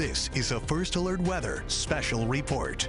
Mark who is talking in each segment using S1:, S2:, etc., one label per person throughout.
S1: This is a First Alert Weather Special Report.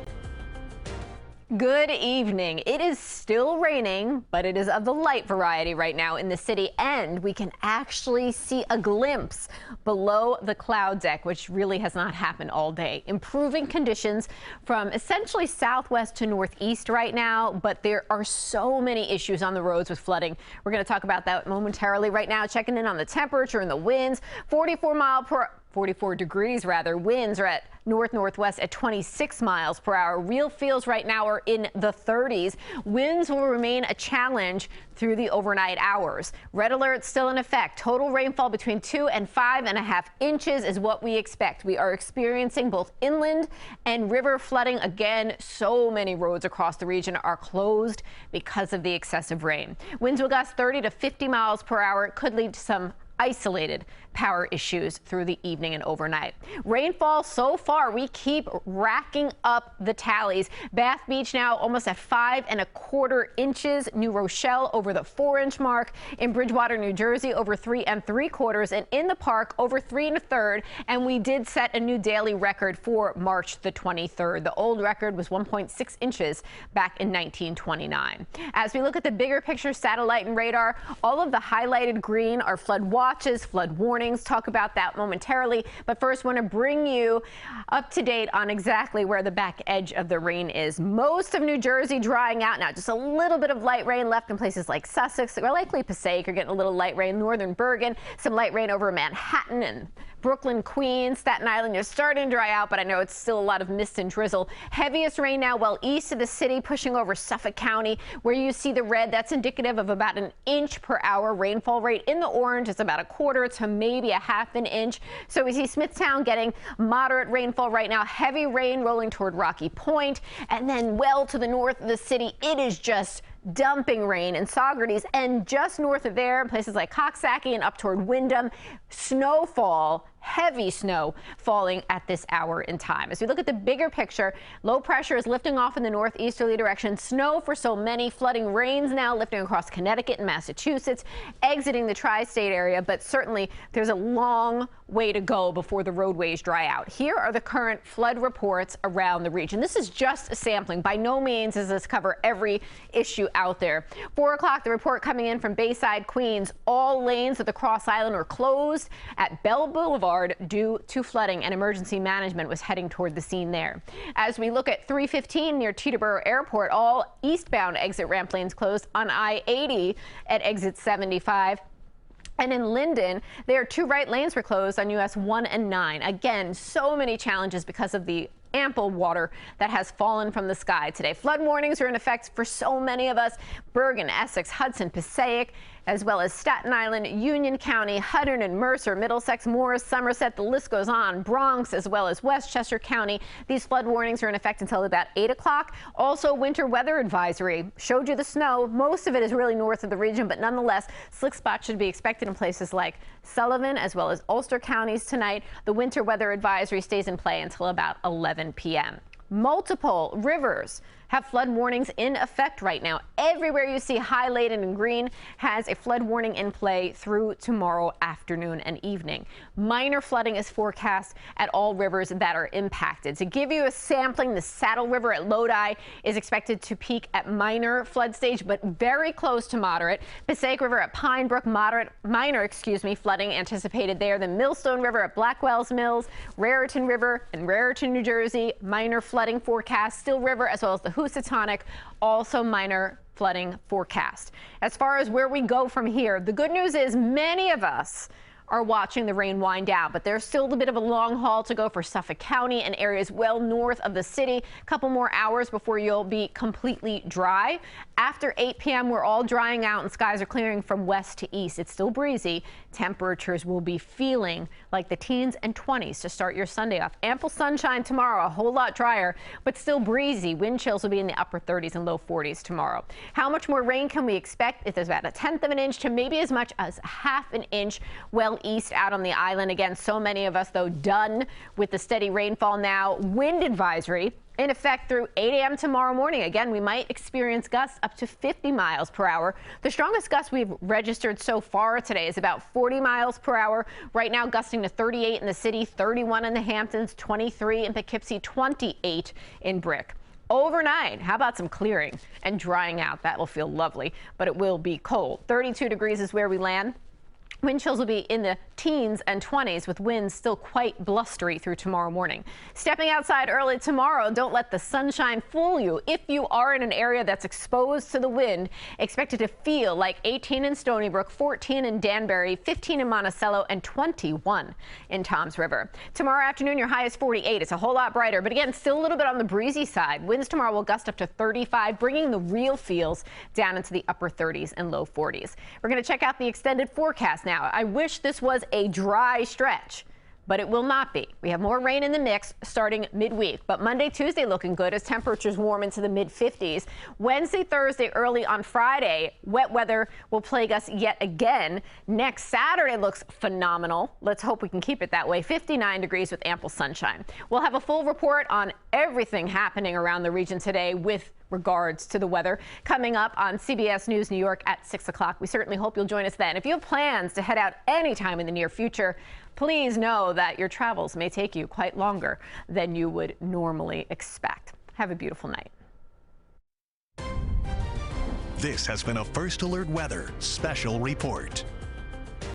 S2: Good evening. It is still raining, but it is of the light variety right now in the city, and we can actually see a glimpse below the cloud deck, which really has not happened all day. Improving conditions from essentially southwest to northeast right now, but there are so many issues on the roads with flooding. We're going to talk about that momentarily. Right now, checking in on the temperature and the winds. 44 degrees rather. Winds are at northwest at 26 miles per hour. Real feels right now are in the 30s. Winds will remain a challenge through the overnight hours. Red alert still in effect. Total rainfall between 2 and 5.5 inches is what we expect. We are experiencing both inland and river flooding. Again, so many roads across the region are closed because of the excessive rain. Winds will gust 30 to 50 miles per hour. It could lead to some isolated power issues through the evening and overnight. Rainfall so far, we keep racking up the tallies. Bath Beach now almost at 5.25 inches. New Rochelle over the 4-inch mark. In Bridgewater, New Jersey, over 3 3/4, and in the park over 3 1/3. And we did set a new daily record for March the 23rd. The old record was 1.6 inches back in 1929. As we look at the bigger picture, satellite and radar, all of the highlighted green are flood watches, flood warnings. Talk about that momentarily. But first, want to bring you up to date on exactly where the back edge of the rain is. Most of New Jersey drying out now. Just a little bit of light rain left in places like Sussex, or likely Passaic. You're getting a little light rain. Northern Bergen, some light rain over Manhattan and Brooklyn, Queens, Staten Island. You're starting to dry out, but I know it's still a lot of mist and drizzle. Heaviest rain now well east of the city, pushing over Suffolk County, where you see the red. That's indicative of about an inch per hour. Rainfall rate in the orange is about 1/4 to maybe 1/2 inch. So we see Smithtown getting moderate rainfall right now. Heavy rain rolling toward Rocky Point, and then well to the north of the city, it is just dumping rain in Saugerties, and just north of there, places like Coxsackie and up toward Wyndham, snowfall, heavy snow falling at this hour in time. As we look at the bigger picture, low pressure is lifting off in the northeasterly direction. Snow for so many, flooding rains now lifting across Connecticut and Massachusetts, exiting the tri-state area, but certainly there's a long way to go before the roadways dry out. Here are the current flood reports around the region. This is just a sampling. By no means does this cover every issue out there. 4 o'clock, the report coming in from Bayside, Queens. All lanes of the Cross Island are closed at Bell Boulevard due to flooding, and emergency management was heading toward the scene there. As we look at 315 near Teterboro Airport, all eastbound exit ramp lanes closed on I-80 at exit 75. And in Linden, there 2 right lanes were closed on US 1 and 9. Again, so many challenges because of the ample water that has fallen from the sky today. Flood warnings are in effect for so many of us. Bergen, Essex, Hudson, Passaic, as well as Staten Island, Union County, Hunterdon, Mercer, Middlesex, Morris, Somerset, the list goes on. Bronx, as well as Westchester County. These flood warnings are in effect until about 8 o'clock. Also, winter weather advisory. Showed you the snow. Most of it is really north of the region, but nonetheless, slick spots should be expected in places like Sullivan, as well as Ulster counties tonight. The winter weather advisory stays in play until about 11 p.m. Multiple rivers have flood warnings in effect right now. Everywhere you see highlighted in green has a flood warning in play through tomorrow afternoon and evening. Minor flooding is forecast at all rivers that are impacted. To give you a sampling, the Saddle River at Lodi is expected to peak at minor flood stage, but very close to moderate. Passaic River at Pine Brook, minor flooding anticipated there. The Millstone River at Blackwell's Mills, Raritan River in Raritan, New Jersey, minor flooding forecast. Still River, as well as the Housatonic, also minor flooding forecast. As far as where we go from here, the good news is many of us are watching the rain wind down, but there's still a bit of a long haul to go for Suffolk County and areas well north of the city. A couple more hours before you'll be completely dry. After 8 p.m., we're all drying out and skies are clearing from west to east. It's still breezy. Temperatures will be feeling like the teens and 20s to start your Sunday off. Ample sunshine tomorrow, a whole lot drier, but still breezy. Wind chills will be in the upper 30s and low 40s tomorrow. How much more rain can we expect? It's about 1/10 of an inch to maybe as much as 1/2 an inch well east out on the island. Again, so many of us, though, done with the steady rainfall now. Wind advisory in effect through 8 a.m. tomorrow morning. Again, we might experience gusts up to 50 miles per hour. The strongest gust we've registered so far today is about 40 miles per hour. Right now, gusting to 38 in the city, 31 in the Hamptons, 23 in Poughkeepsie, 28 in Brick. Overnight, how about some clearing and drying out? That will feel lovely, but it will be cold. 32 degrees is where we land. Wind chills will be in the teens and 20s with winds still quite blustery through tomorrow morning. Stepping outside early tomorrow, don't let the sunshine fool you. If you are in an area that's exposed to the wind, expect it to feel like 18 in Stony Brook, 14 in Danbury, 15 in Monticello, and 21 in Toms River. Tomorrow afternoon, your high is 48. It's a whole lot brighter, but again, still a little bit on the breezy side. Winds tomorrow will gust up to 35, bringing the real feels down into the upper 30s and low 40s. We're going to check out the extended forecast now. I wish this was a dry stretch, but it will not be. We have more rain in the mix starting midweek, but Monday, Tuesday looking good as temperatures warm into the mid-50s. Wednesday, Thursday, early on Friday, wet weather will plague us yet again. Next Saturday looks phenomenal. Let's hope we can keep it that way. 59 degrees with ample sunshine. We'll have a full report on everything happening around the region today with regards to the weather coming up on CBS News New York at 6 o'clock. We certainly hope you'll join us then. If you have plans to head out anytime in the near future, please know that your travels may take you quite longer than you would normally expect. Have a beautiful night.
S1: This has been a First Alert Weather Special Report.